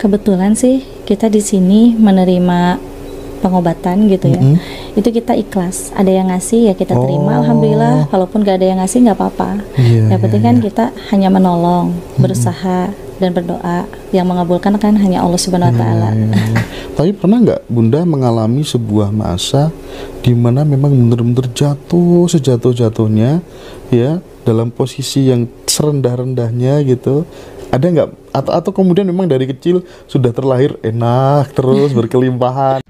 Kebetulan sih kita di sini menerima pengobatan gitu ya. Itu kita ikhlas. Ada yang ngasih ya kita terima, alhamdulillah. Kalaupun gak ada yang ngasih nggak apa-apa. Yang penting kan kita hanya menolong, berusaha dan berdoa. Yang mengabulkan kan hanya Allah Subhanahu Wa Taala. Tapi pernah nggak Bunda mengalami sebuah masa di mana memang benar-benar jatuh sejatuh-jatuhnya ya, dalam posisi yang serendah-rendahnya gitu? Ada nggak? Atau kemudian memang dari kecil sudah terlahir enak terus berkelimpahan?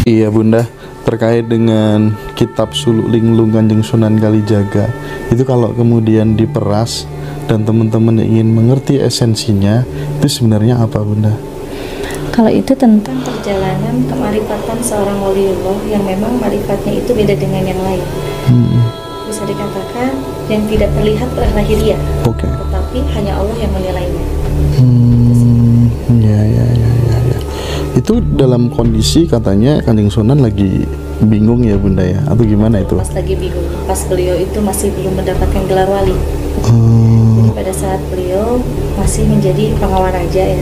Iya Bunda, terkait dengan kitab Suluk Linglung Kanjeng Sunan Kalijaga, itu kalau kemudian diperas dan teman-teman ingin mengerti esensinya, itu sebenarnya apa Bunda? Kalau itu tentang perjalanan kemarifatan seorang waliullah yang memang marifatnya itu beda dengan yang lain. Bisa dikatakan yang tidak terlihat oleh lahiriah, tetapi hanya Allah yang menilainya. Ya. Itu dalam kondisi katanya Kanjeng Sunan lagi bingung ya Bunda ya, atau gimana itu? Pas lagi bingung, pas beliau itu masih belum mendapatkan gelar wali. Jadi pada saat beliau masih menjadi pengawal raja ya,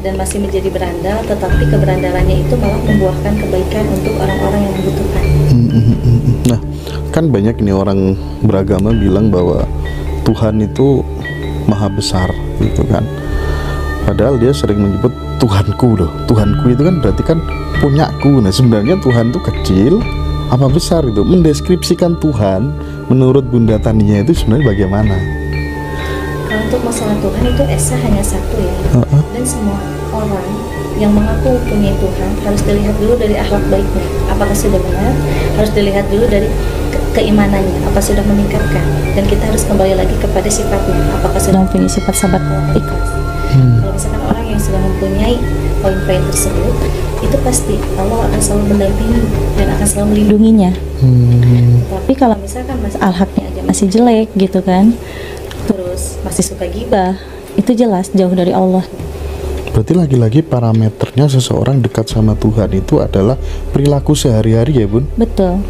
dan masih menjadi berandal, tetapi keberandalannya itu malah membuahkan kebaikan untuk orang-orang yang membutuhkan. Nah, kan banyak nih orang beragama bilang bahwa Tuhan itu maha besar gitu kan. Padahal dia sering menyebut Tuhanku loh. Tuhanku itu kan berarti kan punyaku. Nah sebenarnya Tuhan itu kecil apa besar itu? Mendeskripsikan Tuhan menurut Bunda Tania itu sebenarnya bagaimana? Kalau untuk masalah Tuhan itu esa hanya satu ya. Dan semua orang yang mengaku punya Tuhan harus dilihat dulu dari akhlak baiknya. Apakah sudah benar? Harus dilihat dulu dari keimanannya, apa sudah meningkatkan. Dan kita harus kembali lagi kepada sifatnya. Apakah sudah mempunyai sifat sabar dan ikhlas? Kalau misalkan orang yang sudah mempunyai poin-poin tersebut, itu pasti Allah akan selalu mendampingi dan akan selalu melindunginya. Tapi kalau misalkan al-haknya aja masih jelek gitu kan, terus masih suka gibah, itu jelas jauh dari Allah. Berarti lagi-lagi parameternya seseorang dekat sama Tuhan itu adalah perilaku sehari-hari ya Bun? Betul.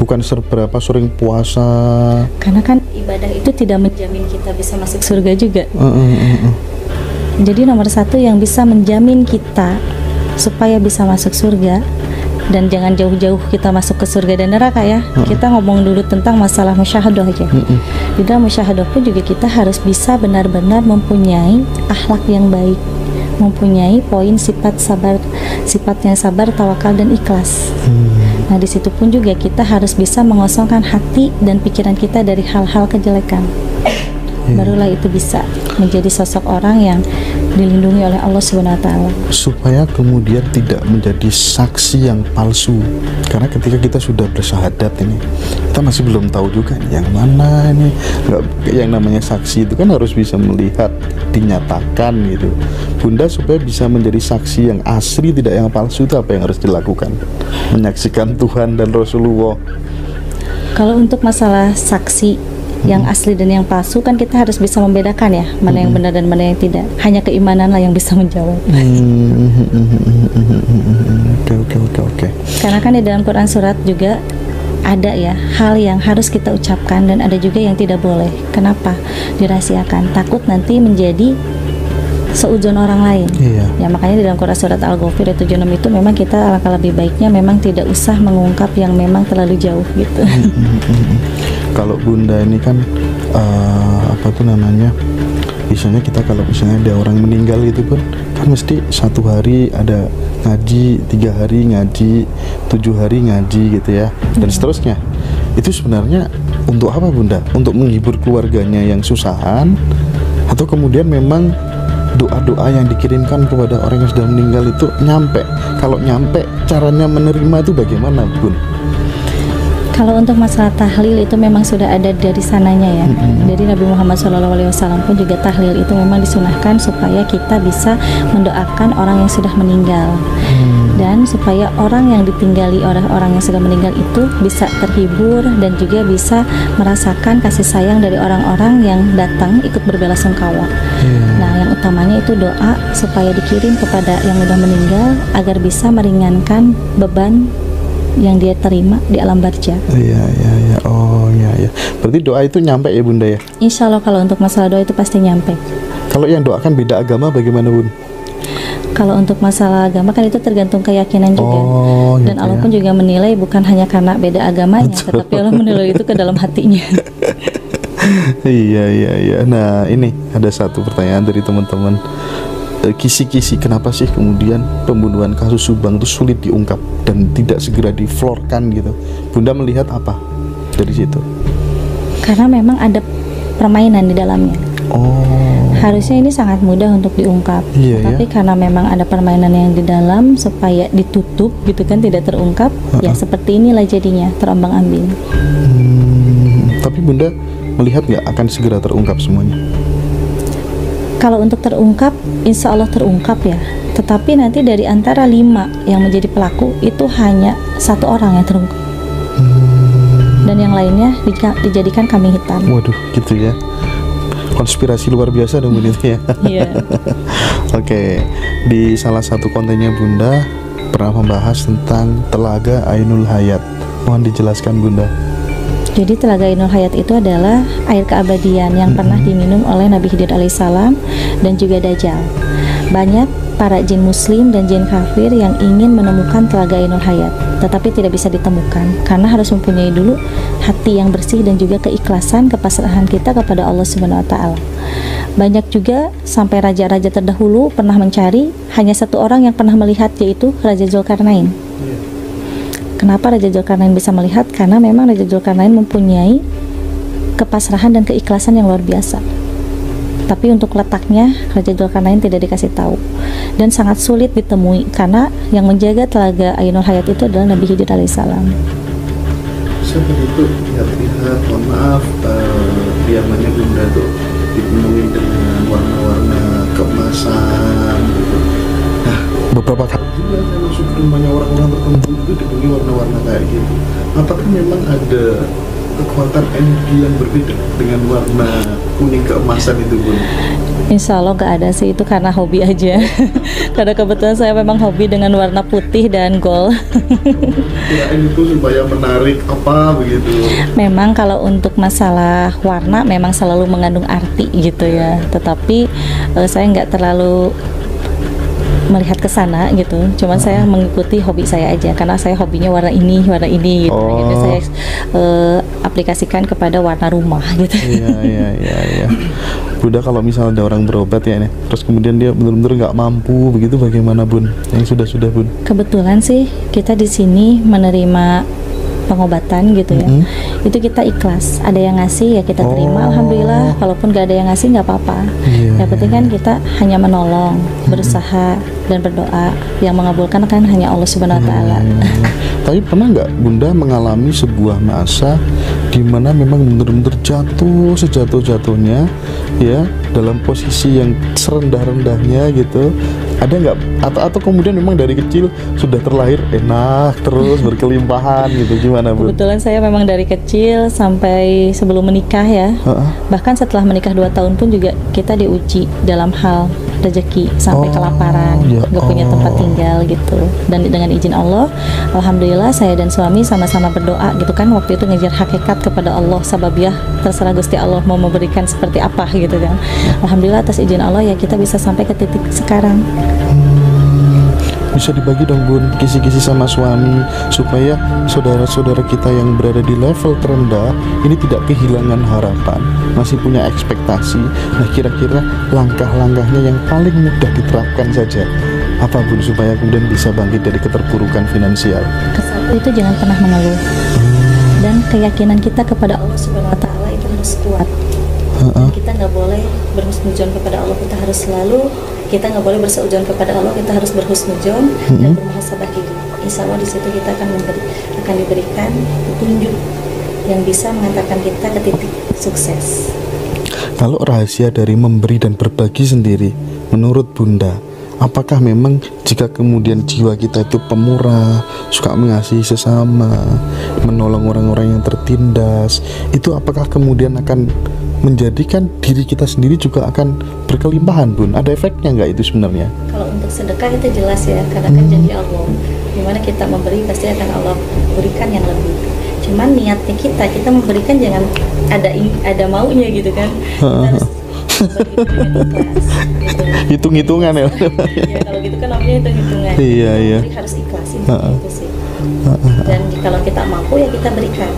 Bukan seberapa sering puasa. Karena kan ibadah itu tidak menjamin kita bisa masuk surga juga. Jadi nomor satu yang bisa menjamin kita supaya bisa masuk surga, dan jangan jauh-jauh kita masuk ke surga dan neraka ya. Kita ngomong dulu tentang masalah musyahadah aja. Di dalam musyahadah pun juga kita harus bisa benar-benar mempunyai akhlak yang baik, mempunyai poin sifat sabar, sifatnya sabar, tawakal dan ikhlas. Nah di situ pun juga kita harus bisa mengosongkan hati dan pikiran kita dari hal-hal kejelekan. Barulah itu bisa menjadi sosok orang yang dilindungi oleh Allah Subhanahu Wa Taala. Supaya kemudian tidak menjadi saksi yang palsu. Karena ketika kita sudah bersyahadat ini, kita masih belum tahu juga nih, yang mana ini. Yang namanya saksi itu kan harus bisa melihat, dinyatakan gitu. Bunda supaya bisa menjadi saksi yang asli, tidak yang palsu, itu apa yang harus dilakukan? Menyaksikan Tuhan dan Rasulullah. Kalau untuk masalah saksi yang asli dan yang palsu kan kita harus bisa membedakan ya, mana yang benar dan mana yang tidak. Hanya keimanan lah yang bisa menjawab. Oke. Karena kan di dalam Quran surat juga ada ya hal yang harus kita ucapkan dan ada juga yang tidak boleh. Kenapa? Dirahasiakan, takut nanti menjadi seuzon orang lain. Ya makanya di dalam Quran surat Al-Ghafir 76 itu memang kita alangkah lebih baiknya memang tidak usah mengungkap yang memang terlalu jauh gitu. Kalau Bunda ini kan apa tuh namanya, biasanya kita kalau misalnya ada orang meninggal gitu pun kan mesti 1 hari ada ngaji, 3 hari ngaji, 7 hari ngaji gitu ya, dan seterusnya. Itu sebenarnya untuk apa Bunda? Untuk menghibur keluarganya yang susahan, atau kemudian memang doa-doa yang dikirimkan kepada orang yang sudah meninggal itu nyampe? Kalau nyampe, caranya menerima itu bagaimana Bun? Kalau untuk masalah tahlil itu memang sudah ada dari sananya ya. Jadi Nabi Muhammad SAW pun juga tahlil itu memang disunahkan supaya kita bisa mendoakan orang yang sudah meninggal. Dan supaya orang yang ditinggali oleh orang yang sudah meninggal itu bisa terhibur dan juga bisa merasakan kasih sayang dari orang-orang yang datang ikut berbelasungkawa. Nah yang utamanya itu doa supaya dikirim kepada yang sudah meninggal agar bisa meringankan beban yang dia terima di alam barza. Iya. Oh iya. Berarti doa itu nyampe ya Bunda ya? Insya Allah kalau untuk masalah doa itu pasti nyampe. Kalau yang doakan beda agama bagaimana Bun? Kalau untuk masalah agama kan itu tergantung keyakinan juga. Dan gitu Allah ya. pun juga menilai bukan hanya karena beda agamanya, tetapi Allah menilai itu ke dalam hatinya. Iya. Nah ini ada satu pertanyaan dari teman-teman. Kisi-kisi kenapa sih kemudian pembunuhan kasus Subang itu sulit diungkap dan tidak segera diflorkan gitu? Bunda melihat apa dari situ? Karena memang ada permainan di dalamnya. Harusnya ini sangat mudah untuk diungkap, tapi karena memang ada permainan yang di dalam supaya ditutup gitu kan, tidak terungkap, ya seperti inilah jadinya terombang-ambing. Tapi Bunda melihat nggak akan segera terungkap semuanya? Kalau untuk terungkap, insya Allah terungkap ya. Tetapi nanti dari antara 5 yang menjadi pelaku itu hanya 1 orang yang terungkap, dan yang lainnya dijadikan kambing hitam. Waduh, gitu ya. Konspirasi luar biasa dong Bunda ya. Iya. Oke, di salah satu kontennya Bunda pernah membahas tentang Telaga Ainul Hayat. Mohon dijelaskan Bunda. Jadi Telaga Ainul Hayat itu adalah air keabadian yang pernah diminum oleh Nabi Khidir alaihissalam dan juga Dajjal. Banyak para jin muslim dan jin kafir yang ingin menemukan Telaga Ainul Hayat, tetapi tidak bisa ditemukan karena harus mempunyai dulu hati yang bersih dan juga keikhlasan, kepasrahan kita kepada Allah Subhanahu wa taala. Banyak juga sampai raja-raja terdahulu pernah mencari, hanya 1 orang yang pernah melihat, yaitu Raja Dzulkarnain. Kenapa Raja Dzulkarnain bisa melihat? Karena memang Raja Dzulkarnain mempunyai kepasrahan dan keikhlasan yang luar biasa. Tapi untuk letaknya Raja Dzulkarnain tidak dikasih tahu dan sangat sulit ditemui karena yang menjaga Telaga Ainul Hayat itu adalah Nabi Khidir alaihissalam. Seperti itu lihat-lihat, mohon maaf, diamannya Bunda tuh dipenuhi dengan warna-warna keemasan gitu. Nah, beberapa kali juga saya masuk ke rumahnya orang-orang tertentu itu dipenuhi warna-warna kayak gitu. Apakah memang ada kekuatan energi yang berbeda dengan warna kuning keemasan itu Bun? Insya Allah gak ada sih, itu karena hobi aja. Karena kebetulan saya memang hobi dengan warna putih dan gold. Kirain itu supaya menarik apa begitu. Memang kalau untuk masalah warna memang selalu mengandung arti gitu ya. Tetapi saya nggak terlalu melihat ke sana gitu. Cuman saya mengikuti hobi saya aja karena saya hobinya warna ini gitu. Akhirnya saya aplikasikan kepada warna rumah gitu. Iya. Bunda kalau misalnya ada orang berobat ya nih, terus kemudian dia benar-benar nggak mampu begitu, bagaimana Bun? Yang sudah Bun? Kebetulan sih kita di sini menerima pengobatan gitu ya. Itu kita ikhlas, ada yang ngasih ya kita terima, alhamdulillah. Kalaupun gak ada yang ngasih nggak apa-apa. Yang penting kan kita hanya menolong, berusaha dan berdoa. Yang mengabulkan kan hanya Allah Subhanahu wa taala. Tapi pernah nggak Bunda mengalami sebuah masa di mana memang benar-benar jatuh sejatuh-jatuhnya ya, dalam posisi yang serendah-rendahnya gitu? Ada nggak? Atau kemudian memang dari kecil sudah terlahir enak terus berkelimpahan gitu, gimana Bu? Kebetulan saya memang dari kecil sampai sebelum menikah ya. Bahkan setelah menikah 2 tahun pun juga kita diuji dalam hal rezeki sampai kelaparan, nggak punya tempat tinggal gitu. Dan dengan izin Allah, alhamdulillah saya dan suami sama-sama berdoa gitu kan, waktu itu ngejar hakikat kepada Allah, sababiah terserah Gusti Allah mau memberikan seperti apa gitu kan. Alhamdulillah atas izin Allah ya kita bisa sampai ke titik sekarang. Bisa dibagi dong Bun, kisi-kisi sama suami supaya saudara-saudara kita yang berada di level terendah ini tidak kehilangan harapan, masih punya ekspektasi. Nah kira-kira langkah-langkahnya yang paling mudah diterapkan saja apa Bun supaya kemudian bisa bangkit dari keterpurukan finansial? Kesatu itu jangan pernah mengeluh, dan keyakinan kita kepada Allah Subhanahu wa taala itu harus kuat. Dan kita nggak boleh berhusnudzon kepada Allah, kita nggak boleh berseujon kepada Allah, kita harus berhusnudzon dan bermuhasabah hidup. Insya Allah di situ kita akan diberikan petunjuk yang bisa mengantarkan kita ke titik sukses. Kalau rahasia dari memberi dan berbagi sendiri, menurut Bunda, apakah memang jika kemudian jiwa kita itu pemurah, suka mengasihi sesama, menolong orang-orang yang tertindas, itu apakah kemudian akan menjadikan diri kita sendiri juga akan berkelimpahan Bun? Ada efeknya nggak itu sebenarnya? Kalau untuk sedekah itu jelas ya, karena kan janji Allah, sebagaimana kita memberi pasti akan Allah berikan yang lebih. Cuman niatnya kita memberikan jangan ada maunya gitu kan. Kita harus memberi dengan ikhlas gitu. Hitung-hitungan ya. Ya kalau gitu kan namanya hitung-hitungan. Iya. Jadi harus ikhlas itu sih. Dan kalau kita mampu ya kita berikan.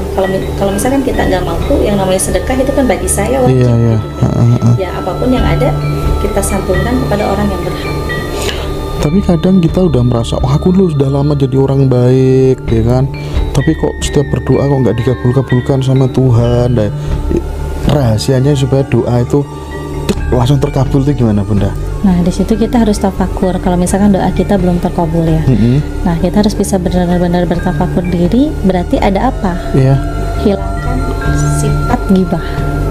Kalau misalkan kita nggak mampu, yang namanya sedekah itu kan bagi saya wajib. Iya. Gitu kan. Ya apapun yang ada kita santunkan kepada orang yang berhak. Tapi kadang kita udah merasa, oh aku lu sudah lama jadi orang baik, ya kan? Tapi kok setiap berdoa kok nggak dikabulkan sama Tuhan. Nah, rahasianya supaya doa itu langsung terkabul itu gimana, Bunda? Nah, di situ kita harus tafakur. Kalau misalkan doa kita belum terkabul ya, nah kita harus bisa benar-benar bertafakur diri. Berarti ada apa? Iya. Hilangkan sifat gibah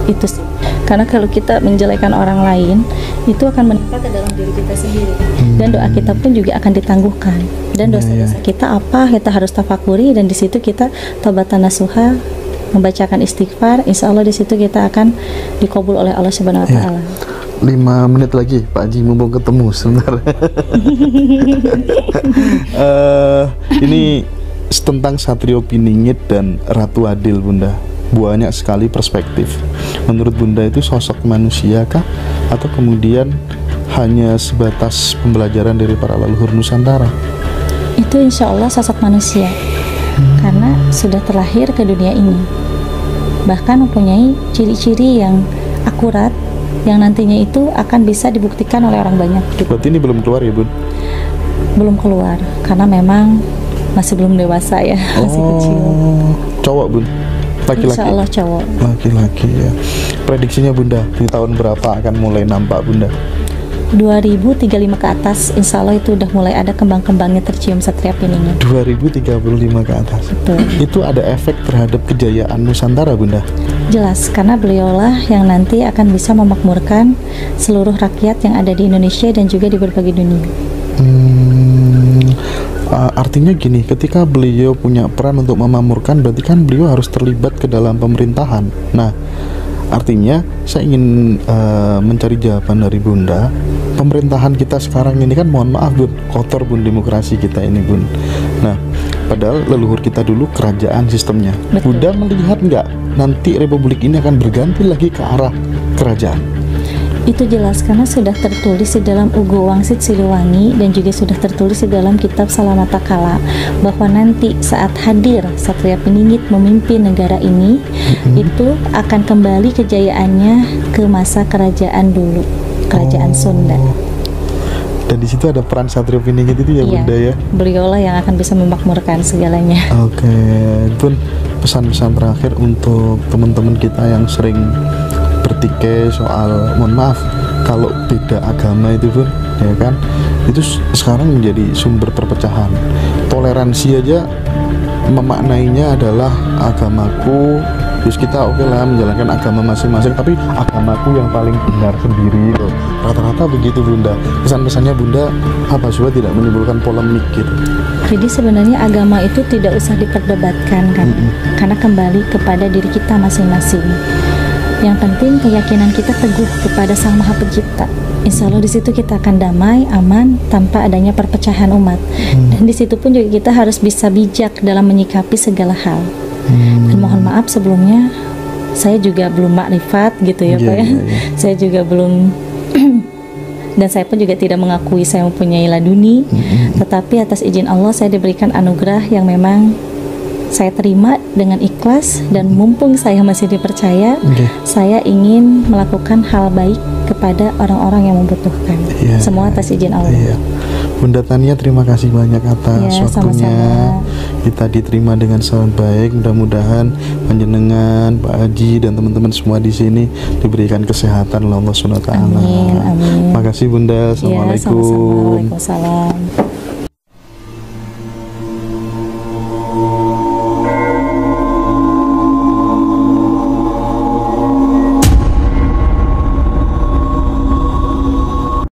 itu sih. Karena kalau kita menjelekan orang lain, itu akan menimpa ke dalam diri kita sendiri. Dan doa kita pun juga akan ditangguhkan. Dan dosa-dosa kita apa? Kita harus tafakuri, dan di situ kita taubatan nasuha, membacakan istighfar. Insya Allah di situ kita akan dikabul oleh Allah Subhanahu Wa Taala. 5 menit lagi Pak Haji, mumpung ketemu sebentar. Ini tentang Satrio Piningit dan Ratu Adil, Bunda. Banyak sekali perspektif. Menurut Bunda itu sosok manusia kah, atau kemudian hanya sebatas pembelajaran dari para leluhur Nusantara? Itu insya Allah sosok manusia, karena sudah terlahir ke dunia ini, bahkan mempunyai ciri-ciri yang akurat, yang nantinya itu akan bisa dibuktikan oleh orang banyak gitu. Berarti ini belum keluar ya, Bun? Belum keluar, karena memang masih belum dewasa ya, masih kecil. Cowok, Bun? Laki-laki? Insya Allah cowok. Laki-laki ya. Prediksinya Bunda, di tahun berapa akan mulai nampak, Bunda? 2035 ke atas, insya Allah itu udah mulai ada kembang-kembangnya tercium Satria Piningit. 2035 ke atas. Betul. Itu ada efek terhadap kejayaan Nusantara, Bunda? Jelas, karena beliaulah yang nanti akan bisa memakmurkan seluruh rakyat yang ada di Indonesia dan juga di berbagai dunia. Artinya gini, ketika beliau punya peran untuk memakmurkan, berarti kan beliau harus terlibat ke dalam pemerintahan. Nah, artinya saya ingin mencari jawaban dari Bunda. Pemerintahan kita sekarang ini kan, mohon maaf Bun, kotor Bun demokrasi kita ini, Bun. Nah, padahal leluhur kita dulu kerajaan sistemnya. Betul. Bunda melihat nggak nanti republik ini akan berganti lagi ke arah kerajaan? Itu jelas, karena sudah tertulis di dalam Ugo Wangsit Siliwangi dan juga sudah tertulis di dalam kitab Salamatakala bahwa nanti saat hadir Satria Piningit memimpin negara ini, itu akan kembali kejayaannya ke masa kerajaan dulu, kerajaan Sunda. Dan di situ ada peran Satrio Piningit itu ya, Iya, Bunda ya. beliaulah yang akan bisa memakmurkan segalanya. Oke, Bun, pesan-pesan terakhir untuk teman-teman kita yang sering bertikai soal, mohon maaf, kalau beda agama itu, Bun, ya kan, itu sekarang menjadi sumber perpecahan. Toleransi aja memaknainya adalah agamaku, terus kita oke lah menjalankan agama masing-masing, tapi agamaku yang paling benar sendiri loh. Rata-rata begitu, Bunda. Pesan-pesannya Bunda apa supaya tidak menimbulkan polemik gitu? Jadi sebenarnya agama itu tidak usah diperdebatkan kan, karena kembali kepada diri kita masing-masing. Yang penting keyakinan kita teguh kepada Sang Maha Pencipta. Insya Allah di situ kita akan damai, aman, tanpa adanya perpecahan umat. Dan di situ pun juga kita harus bisa bijak dalam menyikapi segala hal. Dan mohon maaf sebelumnya, saya juga belum makrifat gitu ya, Pak ya. Saya juga belum dan saya pun juga tidak mengakui saya mempunyai laduni. Tetapi atas izin Allah saya diberikan anugerah yang memang saya terima dengan ikhlas, dan mumpung saya masih dipercaya, saya ingin melakukan hal baik kepada orang-orang yang membutuhkan. Semua atas izin Allah. Bunda Tania, terima kasih banyak atas waktunya. Sama-sama. Kita diterima dengan sangat baik. Mudah-mudahan panjenengan, Pak Haji, dan teman-teman semua di sini diberikan kesehatan oleh Allah SWT. Amin, amin. Makasih Bunda. Assalamualaikum. Sama-sama. Waalaikumsalam.